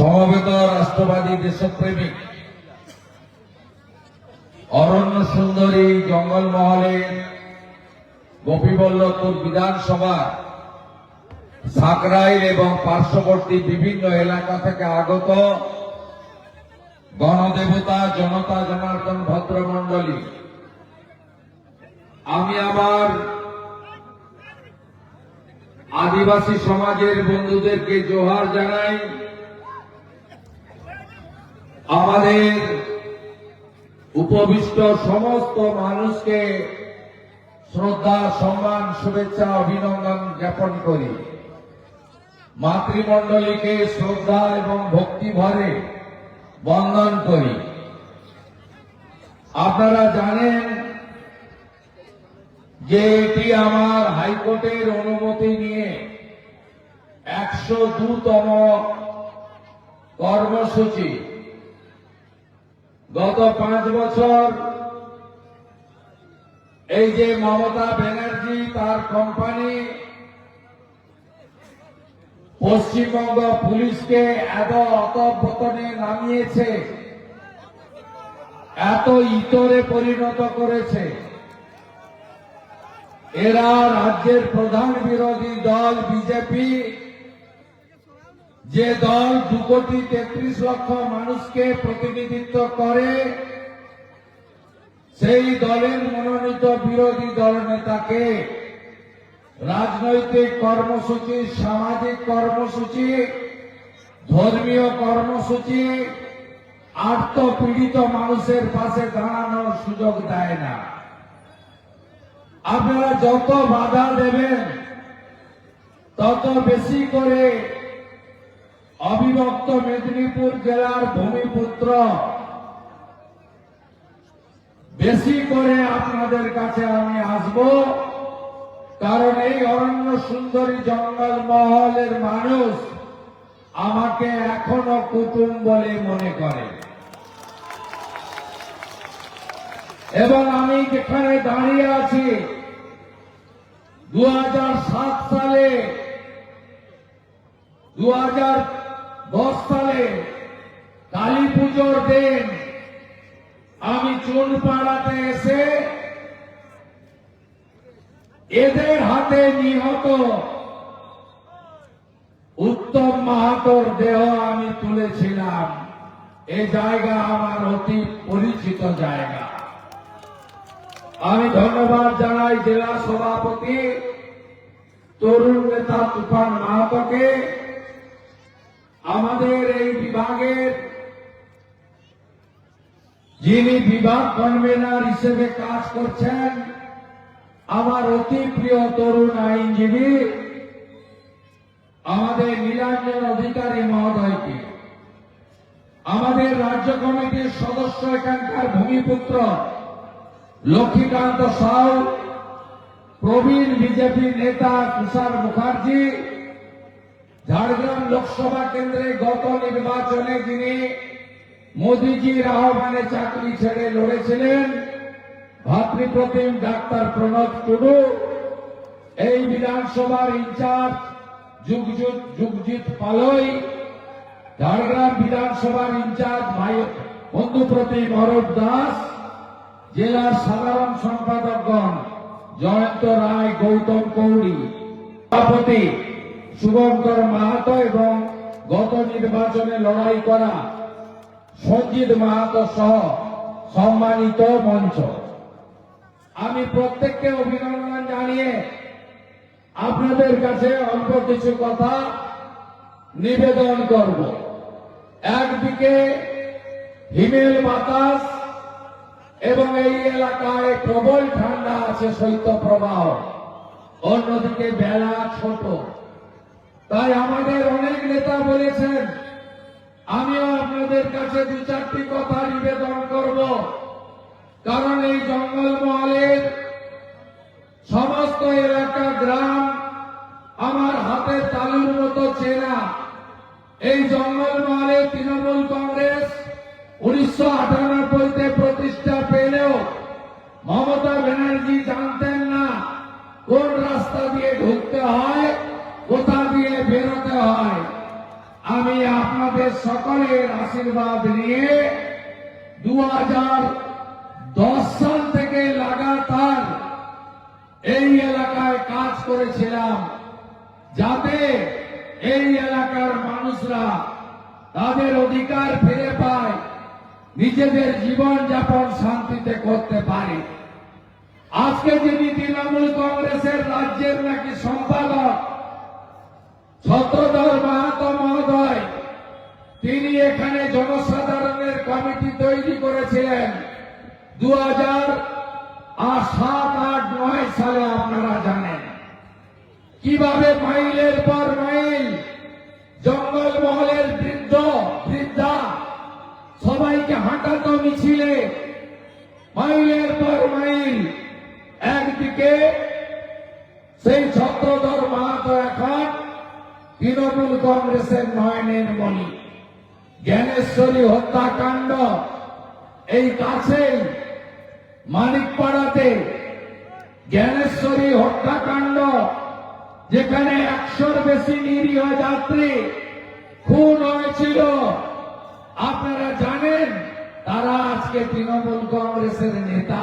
সমবেত রাষ্ট্রবাদী দেশপ্রেমিক অরণ্য সুন্দরী জঙ্গলমহলের গোপীবল্লভপুর বিধানসভা সাকরাইল এবং পার্শ্ববর্তী বিভিন্ন এলাকা থেকে আগত গণদেবতা জনতা জনার্দন ভদ্রমণ্ডলী, আমি আমার আদিবাসী সমাজের বন্ধুদেরকে জোহার জানাই। আমাদের উপবিষ্ট সমস্ত মানুষকে শ্রদ্ধা, সম্মান, শুভেচ্ছা, অভিনন্দন জ্ঞাপন করি। মাতৃমণ্ডলীকে শ্রদ্ধা এবং ভক্তি ভরে বন্দন করি। আপনারা জানেন যে এটি আমার হাইকোর্টের অনুমতি নিয়ে 102তম কর্মসূচি। গত 5 বছর এই যে মমতা ব্যানার্জি তার কোম্পানি পশ্চিমবঙ্গ পুলিশকে এত অধঃপতনে নামিয়েছে, এত ইতরে পরিণত করেছে। এরা রাজ্যের প্রধান বিরোধী দল বিজেপি, যে দল 2,33,00,000 মানুষকে প্রতিনিধিত্ব করে, সেই দলের মনোনীত বিরোধী দলনেতাকে রাজনৈতিক কর্মসূচি, সামাজিক কর্মসূচি, ধর্মীয় কর্মসূচি, আর্তপীড়িত মানুষের পাশে দাঁড়ানোর সুযোগ দেয় না। আপনারা যত বাধা দেবেন তত বেশি করে অবিভক্ত মেদিনীপুর জেলার ভূমিপুত্র বেশি করে আপনাদের কাছে আমি আসব। কারণ এই অরণ্য সুন্দরী জঙ্গলমহলের মানুষ আমাকে এখনো কুটুম বলে মনে করে, এবং আমি যেখানে দাঁড়িয়ে আছি 2007 সালে 2010 সালে কালী পুজোর দিন আমি চুনপাড়াতে এসে এদের হাতে নিহত উত্তম মাহাতোর দেহ আমি তুলেছিলাম। এই জায়গা আমার অতি পরিচিত জায়গা। আমি ধন্যবাদ জানাই জেলা সভাপতি তরুণ নেতা তুফান মাহাতোকে, আমাদের এই বিভাগের যিনি বিভাগ কনভেনার হিসেবে কাজ করছেন, আমার অতি প্রিয় তরুণ আইনজীবী আমাদের নীলাঞ্জন অধিকারী মহোদয়কে, আমাদের রাজ্য কমিটির সদস্য এখানকার ভূমিপুত্র লক্ষ্মীকান্ত সাউ, প্রবীণ বিজেপি নেতা তুষার মুখার্জি, ঝাড়গ্রাম লোকসভা কেন্দ্রে গত নির্বাচনে যিনি মোদীজির আহ্বানে চাকরি ছেড়ে লড়েছিলেন, ভাতৃপ্রতিম ডাক্তার প্রণব টুডু, এই বিধানসভার ইনচার্জ যুগজিৎ পালই, ঝাড়গ্রাম বিধানসভার ইনচার্জ ভাই বন্ধুপ্রতিম অরূপ দাস, জেলার সাধারণ সম্পাদকগণ জয়ন্ত রায়, গৌতম কৌড়ি, সভাপতি শুভঙ্কর মাহাতো এবং গত নির্বাচনে লড়াই করা সঞ্জিত মাহাতো সহ সম্মানিত মঞ্চ, আমি প্রত্যেককে অভিনন্দন জানিয়ে আপনাদের কাছে অল্প কিছু কথা নিবেদন করব। একদিকে হিমেল বাতাস এবং এই এলাকায় প্রবল ঠান্ডা আছে, শৈত্যপ্রবাহ, অন্যদিকে বেলা ছোট। তাই আমাদের অনেক নেতা বলেছেন, আমিও আপনাদের কাছে 2-4টি কথা নিবেদন করব। কারণ এই জঙ্গলমহলের সমস্ত এলাকা, গ্রাম আমার হাতের তালুর মতো চেনা। এই জঙ্গলমহলে তৃণমূল কংগ্রেস 1998-তে প্রতিষ্ঠা পেলেও মমতা ব্যানার্জি জানতেন না কোন রাস্তা দিয়ে ঢুকতে হয়, কোথা দিয়ে বেরোতে হয়। আমি আপনাদের আপনাদের সকলের আশীর্বাদ নিয়ে 2010 সাল থেকে লাগাতার এই এলাকায় কাজ করেছিলাম, যাতে এই এলাকার মানুষরা তাদের অধিকার ফিরে পায়, নিজেদের জীবন যাপন শান্তিতে করতে পারে। আজকে যিনি তৃণমূল কংগ্রেসের রাজ্যের নাকি সম্পাদক ছত্রধর মাহাতো মহোদয়, তিনি এখানে জনসাধারণের কমিটি তৈরি করেছিলেন 2007-8-9 সালে। আপনারা জানেন কিভাবে মাইলের পর মাইল জঙ্গলমহলের বৃদ্ধ বৃদ্ধা সবাইকে হাঁটাতো মিছিলে, মাইলের পর মাইল। একদিকে সেই ছত্রধর মাহাতো এখন তৃণমূল কংগ্রেসের নয়নের মণি। জ্ঞানেশ্বরী হত্যাকাণ্ড এই কাছে মানিকপাড়াতে জ্ঞানেশ্বরী হত্যাকাণ্ড, যেখানে 100-র বেশি নিরীহ যাত্রী খুন হয়েছিল, আপনারা জানেন তারা আজকে তৃণমূল কংগ্রেসের নেতা।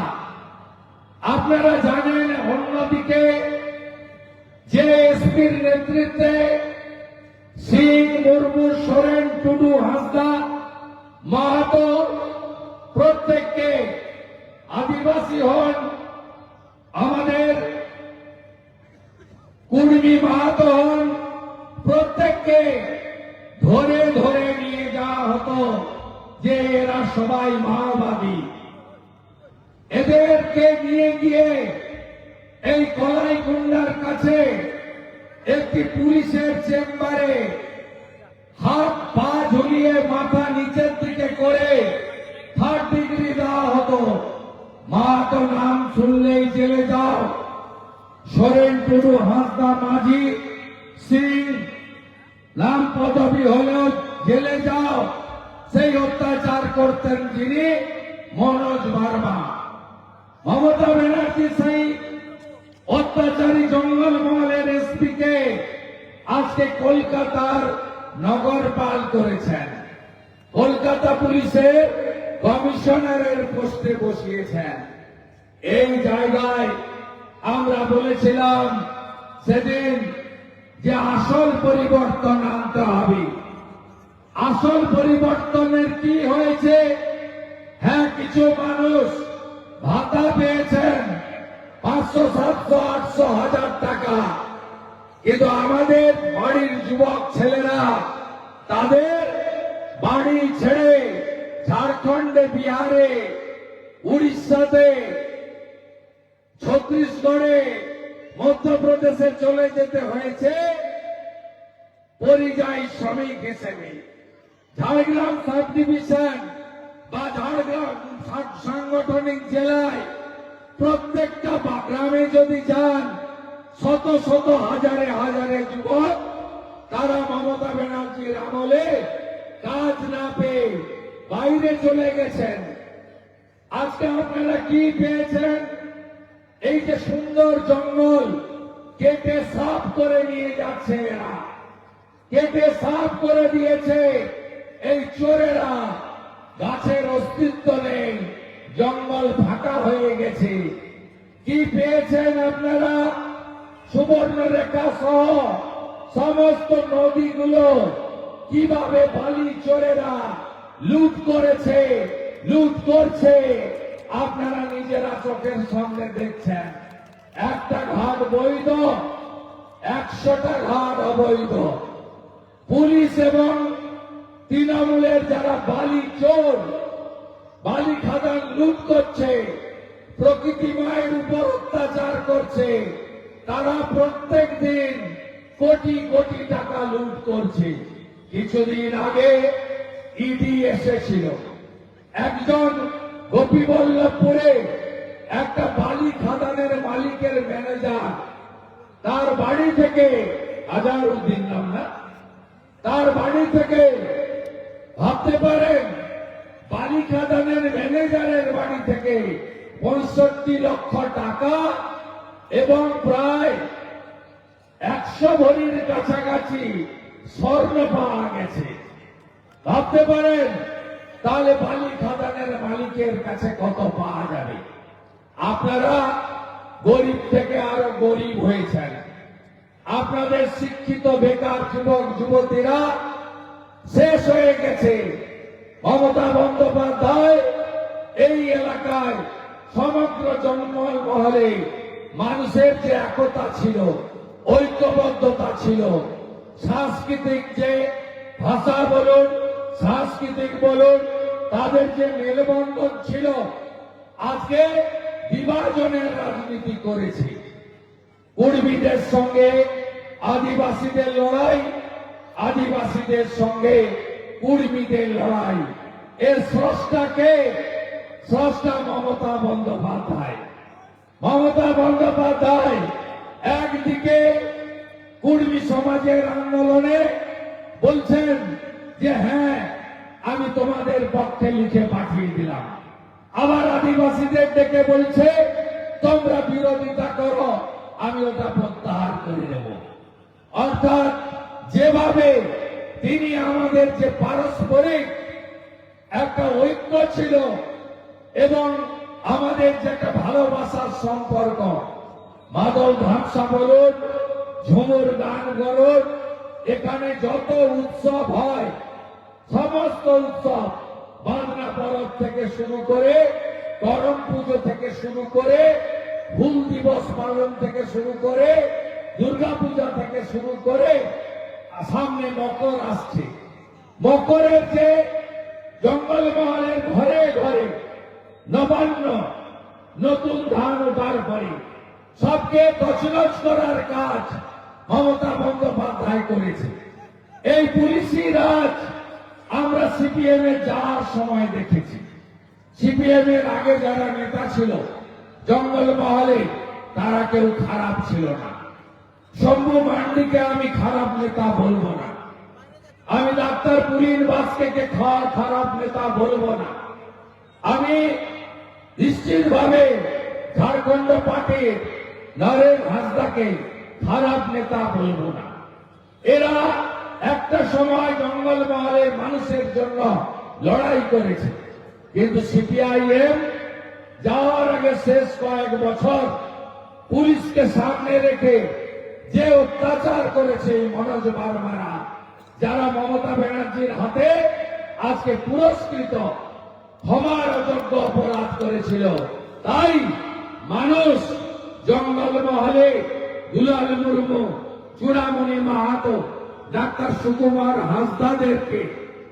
আপনারা জানেন অন্যদিকে যে এসপির নেতৃত্বে সিং, মুর্মু, সোরেন, টুডু, হাঁসদা, মাহাতো প্রত্যেককে, আদিবাসী হন, আমাদের কুর্মী মাহাতো হন, প্রত্যেককে ধরে ধরে নিয়ে যাওয়া হতো যে এরা সবাই মাওবাদী। এদেরকে নিয়ে গিয়ে এই কলাইকুণ্ডার কাছে একটি পুলিশের চেম্বারে হাত পা ঝুলিয়ে মাথা নিচের দিকে করে 3rd ডিগ্রি দেওয়া হতো। মাহাতো নাম শুনলেই জেলে যাও, সোরেন, টুডু, হাঁসদা, মাঝি, সিং নাম পদবী হলেও জেলে যাও। সেই অত্যাচার করতেন যিনি মনোজ ভার্মা। মমতা ব্যানার্জি সেই অত্যাচারী জঙ্গলমহলের এসপিকে আজকে কলকাতার নগরপাল করেছেন, কলকাতা পুলিশের কমিশনারের পোস্টে বসিয়েছেন। এই জায়গায় আমরা বলেছিলাম সেদিন যে আসল পরিবর্তন আনতে হবে। আসল পরিবর্তনের কি হয়েছে? হ্যাঁ, কিছু মানুষ ভাতা পেয়েছেন 500, 700, 800, 1000 টাকা, কিন্তু আমাদের বাড়ির যুবক ছেলেরা তাদের বাড়ি ছেড়ে ঝাড়খণ্ডে, বিহারে, উড়িষ্যাতে, ছত্তিশগড়ে, মধ্যপ্রদেশে চলে যেতে হয়েছে পরিযায়ী শ্রমিক হিসেবে। ঝাড়গ্রাম সাব ডিভিশন বা ঝাড়গ্রাম সাংগঠনিক জেলায় প্রত্যেকটা গ্রামে যদি যান, শত শত হাজারে হাজারে যুবক তারা মমতা ব্যানার্জির আমলে কাজ না পেয়ে বাইরে চলে গেছেন। আজকে আপনারা কি পেয়েছেন? এই যে সুন্দর জঙ্গল কেটে সাফ করে নিয়ে যাচ্ছে এরা, কেটে সাফ করে দিয়েছে এই চোরেরা। গাছের অস্তিত্ব নেই, জঙ্গল ফাঁকা হয়ে গেছে। কি পেয়েছেন আপনারা? সুবর্ণরেখা সহ সমস্ত নদীগুলো কিভাবে বালি চোরেরা লুট করেছে, লুট করছে, আপনারা নিজেরা চোখের সামনে দেখছেন। একটা ঘাট বৈধ, 100টা ঘাট অবৈধ। পুলিশ এবং তৃণমূলের যারা বালি চোর, বালি খাদান লুট করছে, প্রকৃতি মায়ের উপর অত্যাচার করছে, তারা প্রত্যেক দিন কোটি কোটি টাকা লুট করছে। কিছুদিন আগে ইডি এসেছিল, একজন গোপীবল্লভপুরে একটা বালি খাদানের মালিকের ম্যানেজার, তার বাড়ি থেকে, আজহারউদ্দিন নাম না, তার বাড়ি থেকে ভাবতে পারেন বালি খাদানের ম্যানেজারের বাড়ি থেকে 65 লক্ষ টাকা এবং প্রায় 100 ভরির কাছাকাছি স্বর্ণ পাওয়া গেছে। ভাবতে পারেন তাহলে বালি খাদানের মালিকের কাছে কত পাওয়া যাবে। আপনারা গরিব থেকে আরো গরিব হয়েছেন। আপনাদের শিক্ষিত বেকার যুবক যুবতীরা শেষ হয়ে গেছে। মমতা বন্দ্যোপাধ্যায় এই এলাকায় সমগ্র জঙ্গল মহলে মানুষের যে একতা ছিল, ঐক্যবদ্ধতা ছিল, সাংস্কৃতিক যে ভাষা বলুন, সাংস্কৃতিক বলুন, তাদের যে মেলবন্ধন ছিল, আজকে বিভাজনের রাজনীতি করেছে। কুর্মীদের সঙ্গে আদিবাসীদের লড়াই, আদিবাসীদের সঙ্গে কুর্মীদের লড়াই। এর স্রষ্টাকে, স্রষ্টা মমতা বন্দ্যোপাধ্যায়। মমতা বন্দ্যোপাধ্যায় একদিকে কুর্মী সমাজের আন্দোলনে বলছেন যে হ্যাঁ আমি তোমাদের পক্ষে লিখে পাঠিয়ে দিলাম, আবার আদিবাসীদের ডেকে বলছে তোমরা বিরোধিতা করো, আমি ওটা প্রত্যাহার করে দেব। অর্থাৎ যেভাবে তিনি আমাদের যে পারস্পরিক একটা ঐক্য ছিল এবং আমাদের যে একটা ভালোবাসার সম্পর্ক, মাদল ধামসা বলুন, ঝুমুর গান বলুন, এখানে যত উৎসব হয় সমস্ত উৎসব, বাংলা পরব থেকে শুরু করে, করম পুজো থেকে শুরু করে, হুল দিবস পালন থেকে শুরু করে, দুর্গা পূজা থেকে শুরু করে, সামনে মকর আসছে। মকরের যে জঙ্গলমহলের ঘরে ঘরে নবান্ন নতুন ধান ওঠার পরে সবকে তছনছ করার কাজ মমতা বন্দ্যোপাধ্যায় করেছে। এই পুলিশি রাজ আমরা সিপিএম এ যাওয়ার সময় দেখেছি। সিপিএম এর আগে যারা নেতা ছিল জঙ্গলমহলে, তারা কেউ খারাপ ছিল না। শম্ভু মান্ডিকে আমি খারাপ নেতা বলবো না, আমি ডাক্তার পুলিন বাস্কেকে খারাপ নেতা বলবো না, আমি নিশ্চিতভাবে ঝাড়খণ্ড পার্টির নরেন হাসদাকে খারাপ নেতা বলবো না। এরা একটা সময় জঙ্গলমহলের মানুষের জন্য লড়াই করেছে, কিন্তু সিপিআইএম যাওয়ার আগে শেষ কয়েক বছর পুলিশকে সামনে রেখে যে অত্যাচার করেছে মনোজ বার্মারা, যারা মমতা ব্যানার্জির হাতে আজকে পুরস্কৃত, ক্ষমার অযোগ্য অপরাধ করেছিল, তাই মানুষ জঙ্গলমহলে দুলাল মুর্মু, চূড়ামণি মাহাতো, ডাক্তার সুকুমার হাসদাদেরকে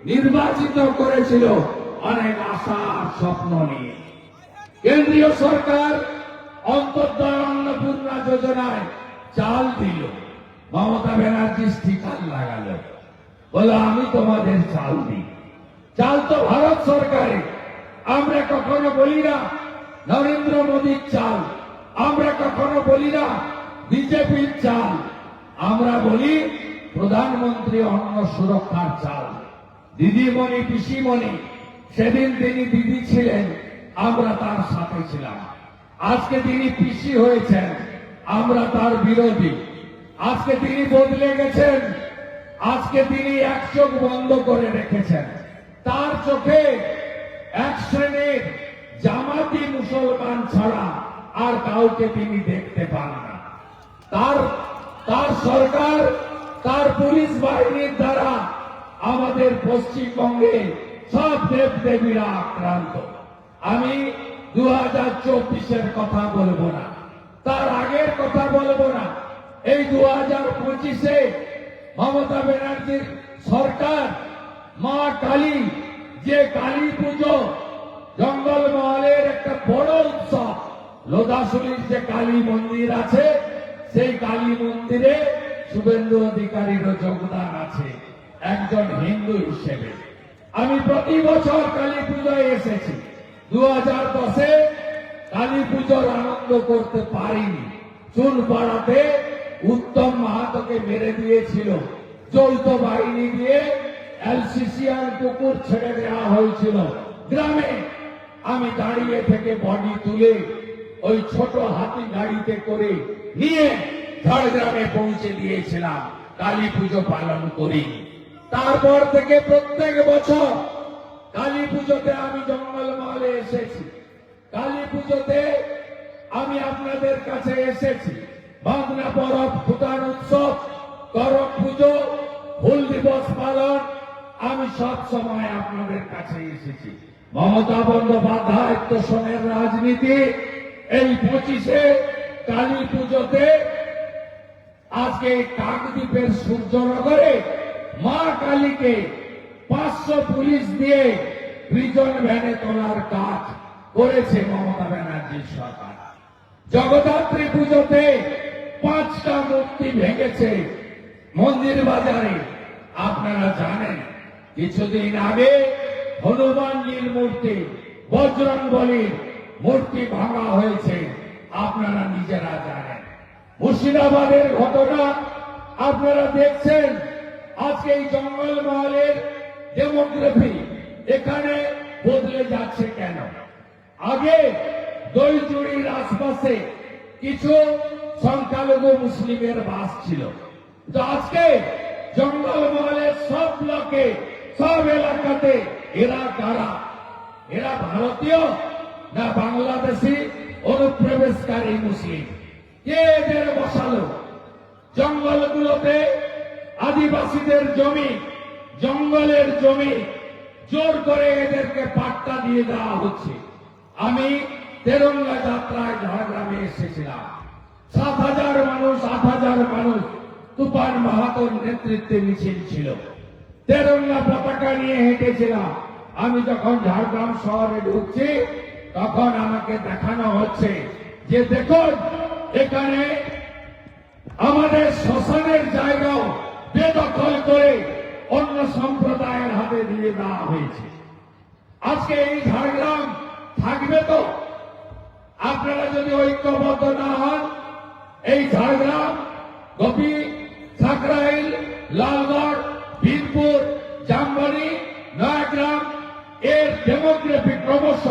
নির্বাচিত করেছিল অনেক আশা আর স্বপ্ন নিয়ে। কেন্দ্রীয় সরকার অন্তর্দয় অন্নপূর্ণা যোজনায় চাল দিল, মমতা ব্যানার্জি স্টিকার লাগালো, বলে আমি তোমাদের চাল দিই। চাল তো ভারত সরকারের, আমরা কখনো বলি না নরেন্দ্র মোদীর চাল, আমরা কখনো বলি না বিজেপির চাল, আমরা বলি প্রধানমন্ত্রী অন্ন সুরক্ষার চাল। দিদিমণি পিসিমণি, সেদিন তিনি দিদি ছিলেন, আমরা তার সাথে ছিলাম। আজকে তিনি পিসি হয়েছেন, আমরা তার বিরোধী। আজকে তিনি বদলে গেছেন, আজকে তিনি এক চোখ বন্ধ করে রেখেছেন। তার চোখে এক শ্রেণীর জামাতি মুসলমান ছাড়া আর কাউকে তিনি দেখতে পান না। তার সরকার, তার পুলিশ বাহিনীর দ্বারা আমাদের পশ্চিমবঙ্গে সব দেব দেবীরা আক্রান্ত। আমি 2024-এর কথা বলবো না, তার আগের কথা বলবো না। এই 2025-এ মমতা ব্যানার্জির সরকার মা কালী, যে কালী পুজো জঙ্গলমহলের একটা বড় উৎসব, লোধাশুলির যে কালী মন্দির আছে, সেই কালী মন্দিরে শুভেন্দু অধিকারীরও যোগদান আছে একজন হিন্দু হিসেবে। আমি প্রতি বছর কালী পুজোয় এসেছি। 2010-এ কালী পুজোর আনন্দ করতে পারিনি। চুনপাড়াতে উত্তম মাহাতোকে মেরে দিয়েছিল, যৌথ বাহিনী দিয়ে এলসিসিআর পুকুর ছেড়ে দেওয়া হয়েছিল গ্রামে। আমি দাঁড়িয়ে থেকে বডি তুলে ওই ছোট হাতি গাড়িতে করে নিয়ে ঝাড়গ্রামে পৌঁছে দিয়েছিলাম, কালী পুজো পালন করি। তারপর থেকে প্রত্যেক বছর কালী পুজোতে আমি জঙ্গলমহলে এসেছি। কালী পুজোতে আমি আপনাদের কাছে এসেছি। ভাবনা পরব, ভুটান উৎসব, করম পুজো, হুল দিবস পালন, আমি সব সময় আপনাদের কাছে এসেছি। মমতা বন্দ্যোপাধ্যায় তো সোনের রাজনীতি। এই 25-এ কালী পুজোতে আজকে কাকদ্বীপের সূর্যনগরে মা কালীকে 500 পুলিশ দিয়ে প্রিজন ভ্যানে তোলার কাজ করেছে মমতা ব্যানার্জির সরকার। জগদ্ধাত্রী পুজোতে 5টা মূর্তি ভেঙেছে মন্দির বাজারে। আপনারা জানেন কিছুদিন আগে হনুমানজির মূর্তি, বজরংবলীর মূর্তি ভাঙা হয়েছে, আপনারা নিজেরা জানেন। মুর্শিদাবাদের ঘটনা আপনারা দেখছেন। আজকে এই জঙ্গলমহলের ডেমোগ্রাফি এখানে বদলে যাচ্ছে কেন? আগে দইচুড়ির আশপাশে কিছু সংখ্যালঘু মুসলিমের বাস ছিল, তো আজকে জঙ্গলমহলের সব ব্লকে, সব এলাকাতে এরা কারা? এরা ভারতীয় না বাংলাদেশি অনুপ্রবেশকারী মুসলিম? কে এদের বসালো? জঙ্গলগুলোতে আদিবাসীদের জমি, জঙ্গলের জমি জোর করে এদেরকে পাট্টা দিয়ে দেওয়া হচ্ছে। আমি তেরঙ্গা যাত্রায় ঝাড়গ্রামে এসেছিলাম। 7,000 মানুষ, 8,000 মানুষ তুফান মাহাতোর নেতৃত্বে মিছিল ছিল। তেরঙ্গা পতাকা নিয়ে হেঁটেছিলাম। আমি যখন ঝাড়গ্রাম শহরে ঢুকছি তখন আমাকে দেখানো হচ্ছে যে দেখুন এখানে আমাদের শ্মশানের জায়গাও বেদখল করে অন্য সম্প্রদায়ের হাতে দিয়ে দেওয়া হয়েছে। আজকে এই ঝাড়গ্রাম থাকবে তো? আপনারা যদি ঐক্যবদ্ধ না হন, এই ঝাড়গ্রাম, গোপী, সাকরাইল, লালগড়, বীরপুর, জামবাড়ি, নয়াগ্রাম এর ডেমোগ্রাফি ক্রমশ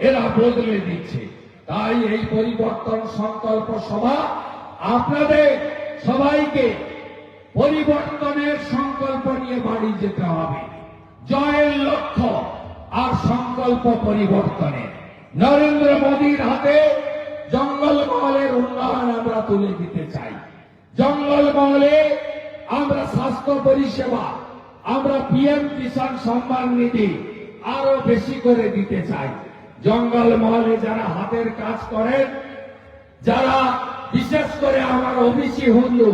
এরা বদলে দিচ্ছে। তাই এই পরিবর্তন সংকল্প সভা আপনাদের সবাইকে পরিবর্তনের সংকল্প নিয়ে বাড়ি যেতে হবে। জয়ের লক্ষ্য আর সংকল্প পরিবর্তনের। নরেন্দ্র মোদীর হাতে জঙ্গলমহলের উন্নয়ন আমরা তুলে দিতে চাই। জঙ্গলমহলে আমরা স্বাস্থ্য পরিষেবা, আমরা পিএম কিষাণ সম্মান নিধি আরো বেশি করে দিতে চাই। জঙ্গলমহলে যারা হাতের কাজ করেন, যারা বিশেষ করে আমার ওবিসি হিন্দু,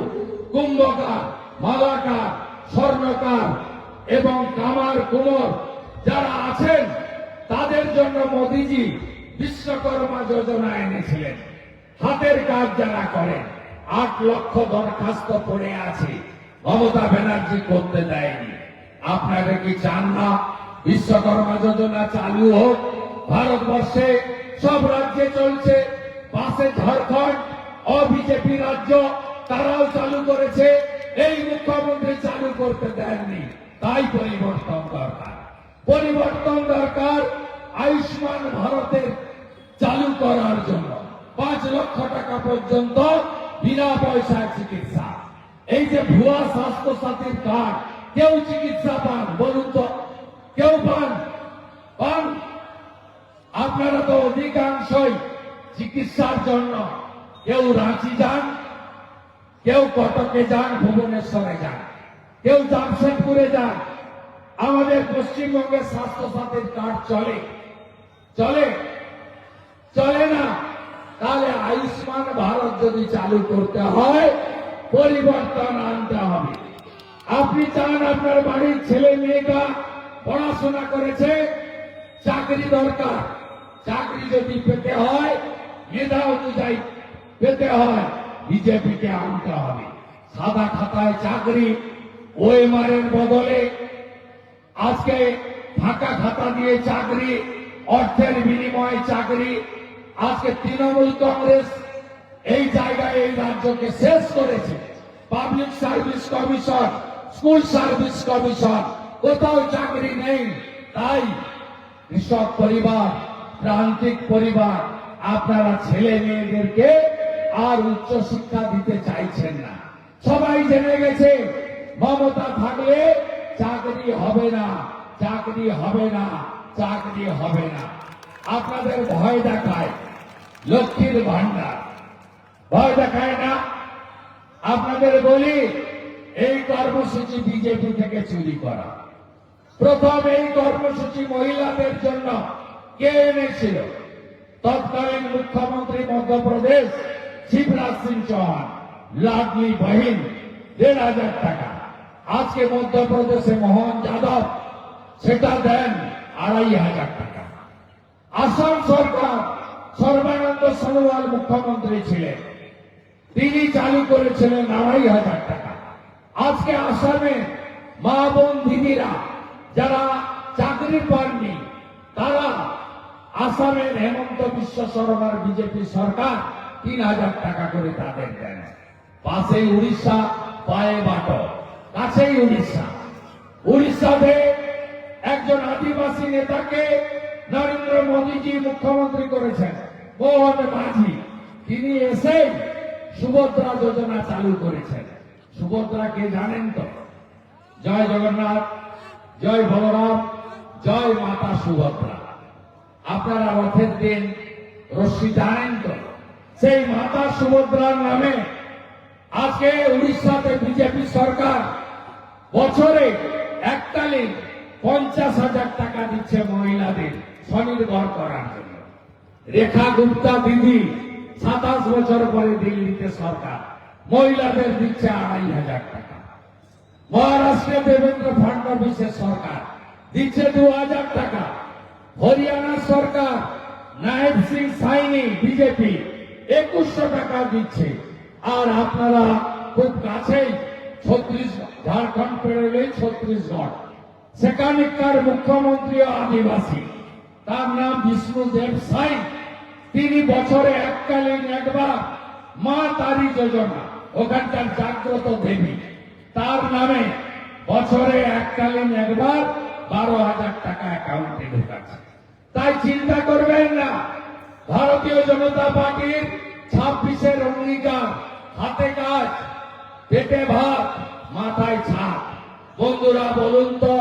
কুম্ভকার, মালাকার, স্বর্ণকার এবং কামার কুমোর যারা আছেন, তাদের জন্য মোদীজি বিশ্বকর্মা যোজনা এনেছিলেন। হাতের কাজ যারা করেন, 8 লক্ষ দরখাস্ত পড়ে আছে, মমতা ব্যানার্জি করতে দেয়নি। আপনারা কি চান না বিশ্বকর্মা যোজনা চালু হোক? ভারতবর্ষে সব রাজ্যে চলছে। পাশে ঝাড়খণ্ড অবিজেপি রাজ্য, তারাও চালু করেছে। এই মুখ্যমন্ত্রী চালু করতে দেননি। তাই পরিবর্তন দরকার। পরিবর্তন দরকার আয়ুষ্মান ভারতের চালু করার জন্য। 5 লক্ষ টাকা পর্যন্ত বিনা পয়সায় চিকিৎসা। এই যে ভুয়া স্বাস্থ্য সাথীর কার্ড, কেউ চিকিৎসা পান? বলুন তো, কেউ পান? পান? আপনারা তো অধিকাংশই চিকিৎসার জন্য কেউ রাঁচি যান, কেউ কটকে যান, ভুবনেশ্বরে যান, কেউ জামশেদপুরে যান। আমাদের পশ্চিমবঙ্গের স্বাস্থ্য সাথীর কার্ড চলে? চলে? চলে না। তাহলে আয়ুষ্মান ভারত যদি চালু করতে হয়, পরিবর্তন আনতে হবে। আপনি চান আপনার বাড়ির ছেলে মেয়েরা পড়াশোনা করেছে, চাকরি দরকার। চাকরি যদি পেতে হয়, মেধা অনুযায়ী পেতে হয়, বিজেপিকে আনতে হবে। সাদা খাতায় চাকরি, ওএমআর এর বদলে আজকে ফাঁকা খাতা দিয়ে চাকরি, অর্থের বিনিময়ে চাকরি। আজকে তৃণমূল কংগ্রেস এই জায়গায় এই রাজ্যকে শেষ করেছে। Public service commission, school service commission, কোথাও চাকরি নেই। তাই কৃষক পরিবার, প্রান্তিক পরিবার, আপনারা ছেলে মেয়েদেরকে আর উচ্চ শিক্ষা দিতে চাইছেন না। সবাই জেনে গেছে মমতা থাকলে চাকরি হবে না, চাকরি হবে না, চাকরি হবে না। আপনাদের ভয় দেখায় লক্ষ্মীর ভান্ডার, ভয় দেখায় না। আপনাদের বলি এই কর্মসূচি বিজেপি থেকে চুরি করা। প্রথম এই কর্মসূচি মহিলাদের জন্য কে এনেছিল? তৎকালীন মুখ্যমন্ত্রী মধ্যপ্রদেশ শিবরাজ সিং চৌহান। লাডলি বহিন ১,৫০০ টাকা। আজকে মধ্যপ্রদেশে মোহন যাদব সেটা দেন ২,৫০০ টাকা। আসাম সরকার সর্বানন্দ সোনোয়াল মুখ্যমন্ত্রী ছিলেন, তিনি চালু করেছিলেন ২,৫০০ টাকা। আজকে আসামে মা বোন দিদিরা যারা চাকরি পাননি, তারা আসামের হেমন্ত বিশ্ব শর্মার বিজেপি সরকার ৩,০০০ টাকা করে তাদের দেন। পাশেই উড়িষ্যা, পায়ে বাটো, কাছেই উড়িষ্যা। উড়িষ্যাতে একজন আদিবাসী নেতাকে নরেন্দ্র মোদীজি মুখ্যমন্ত্রী করেছেন, মোহন মাঝি। তিনি এসে সুভদ্রা যোজনা চালু করেছেন। সুভদ্রা কে জানেন তো? জয় জগন্নাথ, জয় বলরাম, জয় মাতা সুভদ্রা। আপনারা রথের দিন রশ্মি জানেন তো? সেই মাতা সুভদ্রার নামে আজকে উড়িষ্যাতে বিজেপি সরকার বছরে এককালীন ৫০,০০০ টাকা দিচ্ছে মহিলাদের স্বনির্ভর করার জন্য। রেখা গুপ্তা দিদি ২৭ বছর পরে দিল্লিতে সরকার মহিলাদের দিচ্ছে ২,৫০০ টাকা। মহারাষ্ট্রে দেবেন্দ্র ফডনবিসের সরকার দিচ্ছে ২,০০০ টাকা। হরিয়ানা সরকার নায়েব সিং সাইনি বিজেপি ২১০০ টাকা দিচ্ছে। আর আপনারা খুব কাছেই ছত্তিশগড়, ঝাড়খণ্ড পেরোলেই ছত্তিশগড়, সেখানকার মুখ্যমন্ত্রী আদিবাসী, তার নাম বিষ্ণুদেব সাই। তিনি বছরে এককালীন একবার মা তারি যোজনা, ওখানকার জাগ্রত দেবী, তার নামে বছরে এককালীন একবার ১২,০০০ টাকা অ্যাকাউন্টে ঢোকাচ্ছে। তাই চিন্তা করবেন না, ভারতীয় জনতা পার্টির ২৬-এর অঙ্গীকার, হাতে কাজ, পেটে ভাত, মাথায় ছাদ। বন্ধুরা বলুন তো,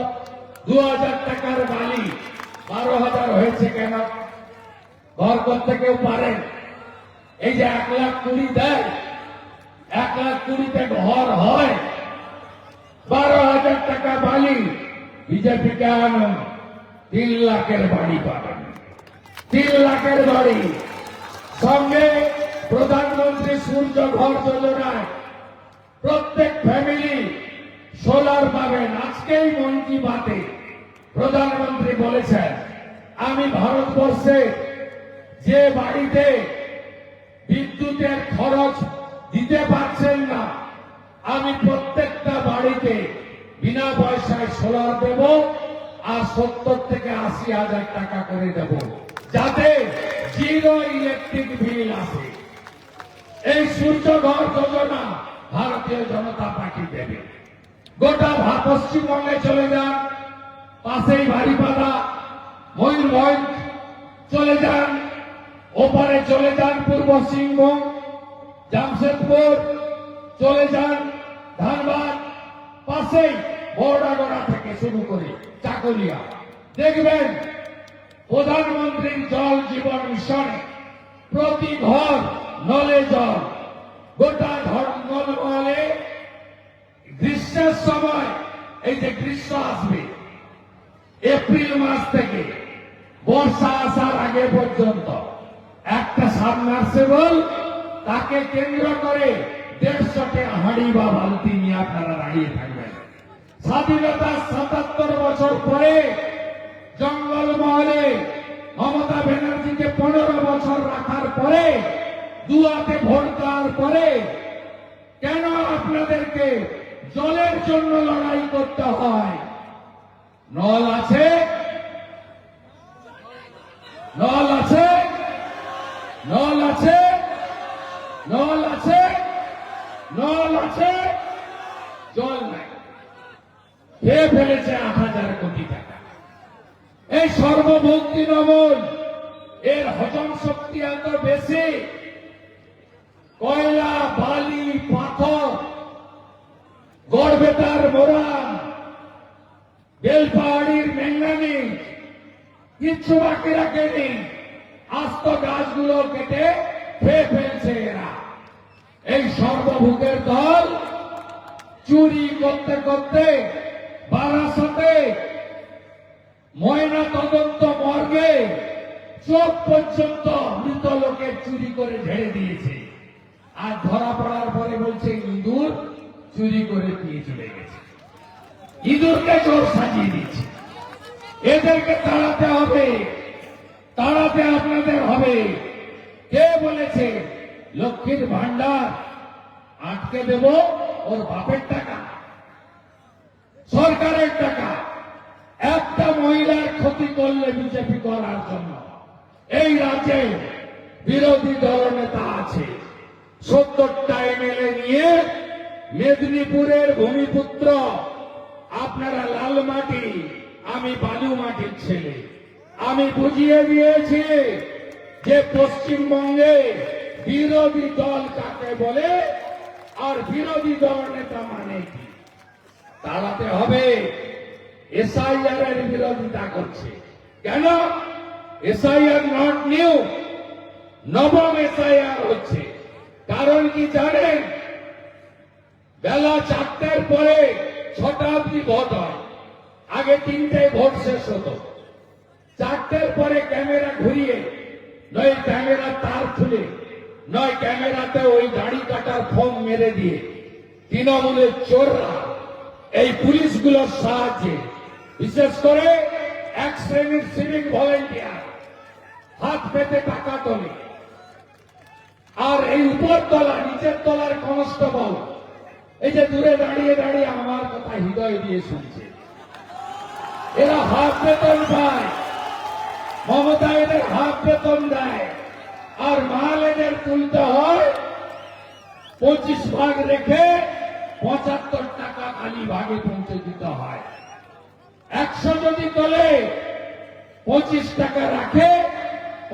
২,০০০ টাকার বালি ১২,০০০ হয়েছে কেন? ঘর করতে কেউ পারেন? এই যে ১,২০,০০০ দেয়, ১,২০,০০০-তে ঘর হয়। ১২,০০০ টাকা বালি বিজেপি কেন ৩ লাখের বাড়ি পাবেন? ৩ লাখের বাড়ি, সঙ্গে প্রধানমন্ত্রী সূর্য ঘর যোজনায় প্রত্যেক ফ্যামিলি সোলার পাবেন। আজকেই মন কি বাতে প্রধানমন্ত্রী বলেছেন, আমি ভারতবর্ষে যে বাড়িতে বিদ্যুতের খরচ দিতে পারছেন না, আমি প্রত্যেকটা বাড়িতে বিনা পয়সায় সোলার দেব আর ৭০ থেকে ৮০,০০০ টাকা করে দেব, যাতে জিরো ইলেকট্রিক বিল আসে। এই সূর্য ঘর যোজনা ভারতীয় জনতা পার্টি দেবে। গোটা পশ্চিমবঙ্গে চলে যান, পাশেই বাড়িপাড়া, ময়ূরভঞ্জ চলে যান, ওপারে চলে যান পূর্ব সিংভূম, জামশেদপুর চলে যান, ধানবাদ, পাশেই বড়াগড়া থেকে শুরু করে চাকুলিয়া, দেখবেন প্রধানমন্ত্রীর জল জীবন মিশনে প্রতি ঘর নলে জল। গোটা নলে গ্রীষ্মের সময়, এই যে গ্রীষ্ম আসবে এপ্রিল মাস থেকে বর্ষা আসার আগে পর্যন্ত, একটা সাবমার্সিবল, তাকে কেন্দ্র করে ১৫০টি হাঁড়ি বা বালতি নিয়ে আপনারা দাঁড়িয়ে থাকবেন। স্বাধীনতার ৭৭ বছর পরে জঙ্গলমহলে মমতা ব্যানার্জিকে ১৫ বছর রাখার পরে, দুয়াতে ভোট দেওয়ার পরে, কেন আপনাদেরকে জলের জন্য লড়াই করতে হয়? নল আছে, নল আছে, নল আছে, নল আছে, নল আছে, জল নাই। খেয়ে ফেলেছে ৮,০০০ কোটি টাকা। এই সর্বভৌম তৃণমূল, এর হজম শক্তি এত বেশি, কয়লা, বালি, পাথর, গড়বেতার মোরাম, বেলপাহাড়ির মেঙ্গানি কিচ্ছু বাকি রাখেনি, আস্ত গাছগুলো কেটে খেয়ে ফেলছে এরা। এই সর্বভূতের দল চুরি করতে করতে বারাসতে ময়না তদন্ত মর্গে চোখ পর্যন্ত মৃত লোকের চুরি করে ঝেড়ে দিয়েছে। আর ধরা পড়ার পরে বলছে ইঁদুর চুরি করে দিয়ে চলে গেছে, ইঁদুরকে চোর সাজিয়ে দিচ্ছে। এদেরকে তাড়াতে হবে, তাড়াতে আপনাদের হবে। কে বলেছে লক্ষ্মীর ভান্ডার আটকে দেব? ওর বাপের টাকা, সরকারের টাকা। একটা মহিলার ক্ষতি করলে বিজেপি করার জন্য এই রাজ্যে বিরোধী দলনেতা আছে। 70টা এমএলএ নিয়ে মেদিনীপুরের ভূমিপুত্র, আপনারা লাল মাটি, আমি বালু মাটির ছেলে। আমি বুঝিয়ে দিয়েছি যে পশ্চিমবঙ্গে বিরোধী দল কাকে বলে আর বিরোধী দল নেতা মানে কি। তাড়াতে হবে। এসআইআর এর বিরোধিতা করছে কেন? এসআইআর নট নিউ, নবম এসআইআর হচ্ছে। কারণ কি জানেন? বেলা 4টার পরে 6টা অব্দি ভোট হয়। আগে 3টায় ভোট শেষ হতো। 4টার পরে ক্যামেরা ঘুরিয়ে, নয় ক্যামেরা তার খুলে, নয় ক্যামেরাতে ওই দাড়ি কাটার ফর্ম মেরে দিয়ে তৃণমূলের চোররা এই পুলিশগুলোর সাহায্যে, বিশেষ করে এক শ্রেণীর সিভিক ভলেন্টিয়ার হাত পেতে টাকা তোলে। আর এই উপর তলা নিচের তলার কনস্টেবল এই যে দূরে দাঁড়িয়ে দাঁড়িয়ে আমার কথা হৃদয় দিয়ে শুনছে। এরা হাফ বেতন পায়, মমতা এদের হাফ বেতন দেয়, আর মাল এদের তুলতে হয় 25 ভাগ রেখে 75 টাকা খালি ভাগে পৌঁছে দিতে হয়। 100 যদি তোলে 25 টাকা রাখে,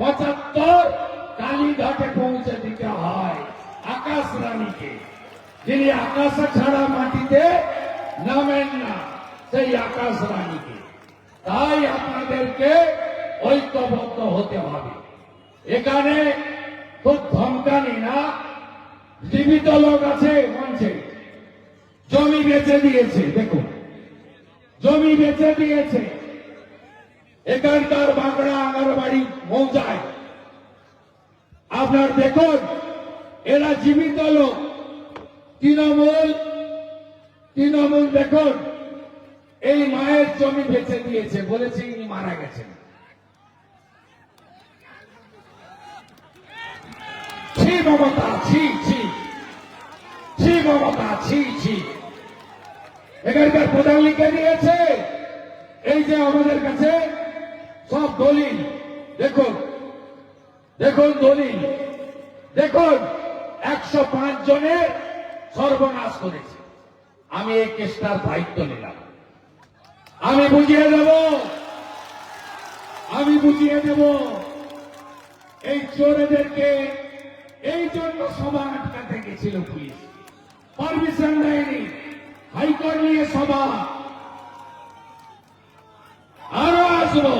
75 কালীঘাটে পৌঁছে দিতে হয় আকাশ রানীকে, যিনি আকাশে ছাড়া মাটিতে নামেন না, সেই আকাশ রানীকে। তাই আপনাদেরকে ঐক্যবদ্ধ হতে হবে। এখানে খুব ধমকানি না, জীবিত লোক আছে মঞ্চে, জমি বেচে দিয়েছে। দেখুন, জমি বেচে দিয়েছে এখানকার বাংলা আঙ্গনবাড়ি মৌজায়। আপনার দেখুন, এরা জীবিত লোক। তৃণমূল দেখুন, এই মায়ের জমি বেচে দিয়েছে, বলেছে ইনি মারা গেছেন। ছি মমতা, ছি ছি ছি মমতা, ছি ছি। এখানকার প্রধান লিখে দিয়েছে, এই যে আমাদের কাছে সব দলিল, দেখুন দেখুন দলিল, দেখুন 105 জনের সর্বনাশ করেছে। আমি এই কেসটার দায়িত্ব নিলাম। আমি বুঝিয়ে দেব, আমি বুঝিয়ে দেব। এই চোরেদেরকে এই জন্য সভা আটকাতে গেছিল পুলিশ, পারমিশন দেয়নি, হাইকোর্ট নিয়ে সভা। আরো আসবো,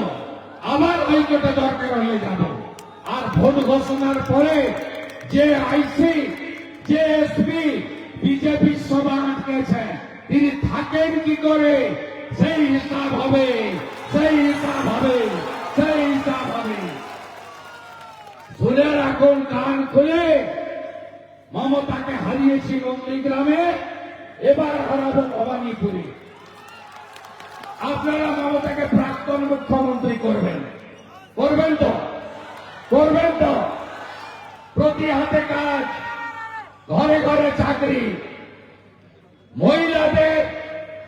আবার হাইকোর্টে দরকার হলে যাব। আর ভোট ঘোষণার পরে যে আইসি, যে এসপি বিজেপি সভা আটকেছেন, তিনি থাকেন কি করে, সেই হিসাব হবে, সেই হিসাব হবে, সেই হিসাব হবে। শুনে রাখুন, কান খুলে। মমতাকে হারিয়েছি নন্দীগ্রামে, এবার হারাবো ভবানীপুরে। আপনারা মমতাকে প্রাক্তন মুখ্যমন্ত্রী করবেন, করবেন তো? করবেন তো? প্রতি হাতে কাজ, ঘরে ঘরে চাকরি, মহিলাদের